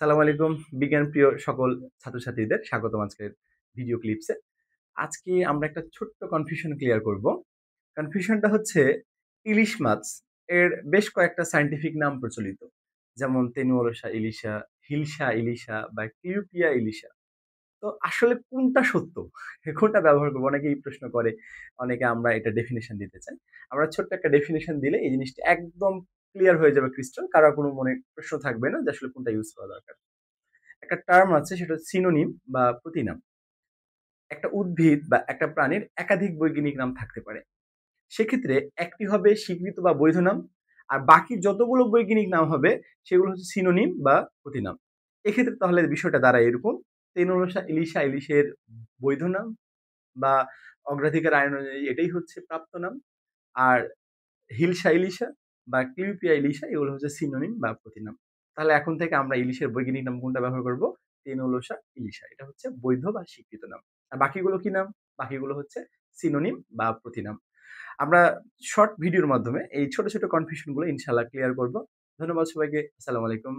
সালাম আলাইকুম বিজ্ঞান প্রিয় সকল ছাত্রছাত্রীদের স্বাগতম আজকের ভিডিও ক্লিপসে। আজকে আমরা একটা ছোট্ট কনফিউশন ক্লিয়ার করব। কনফিউশনটা হচ্ছে ইলিশ মাছ এর বেশ কয়েকটা সায়েন্টিফিক নাম প্রচলিত। যেমন তেনুয়ারসা ইলিশা, হিলসা ইলিশা বা টিউপিয়া ইলিশা। তো আসলে কোনটা সত্য? কোনটা ব্যবহার করব? অনেকে এই প্রশ্ন করে। অনেকে আমরা এটা ডেফিনিশন দিতে চাই। আমরা ছোট্ট একটা ডেফিনিশন দিলে এই জিনিসটা একদম ক্লিয়ার হয়ে যাবে ক্রিস্টাল। কারো কোনো মনে প্রশ্ন থাকবে না যে আসলে কোনটা ইউজ করা দরকার। একটা টার্ম আছে সেটা হচ্ছে সিনোনিম বা প্রতিনাম। একটা উদ্ভিদ বা একটা প্রাণীর একাধিক বৈজ্ঞানিক নাম থাকতে পারে। সেক্ষেত্রে একটি হবে স্বীকৃত বা বৈধ নাম, আর বাকি যতগুলো বৈজ্ঞানিক নাম হবে সেগুলো হচ্ছে সিনোনিম বা প্রতিনাম। এক্ষেত্রে তাহলে বিষয়টা দাঁড়ায় এরকম, তেনুরসা ইলিশা ইলিশের বৈধ নাম বা অগ্রাধিকার আইন অনুযায়ী এটাই হচ্ছে প্রাপ্ত নাম। আর হিলসা ইলিশা বা টিউপিয়া ইলিশা এগুলো হচ্ছে সিনোনিম বা প্রতিনাম। তাহলে এখন থেকে আমরা ইলিশের বৈজ্ঞানিক নাম কোনটা ব্যবহার করব? টেনোলোসা ইলিশা। এটা হচ্ছে বৈধ বা স্বীকৃত নাম। আর বাকিগুলো কি নাম? বাকিগুলো হচ্ছে সিনোনিম বা প্রতিনাম। আমরা শর্ট ভিডিওর মাধ্যমে এই ছোট, ছোট কনফিউশন গুলো ইনশাআল্লাহ ক্লিয়ার করব। ধন্যবাদ সবাইকে। আসসালামু আলাইকুম।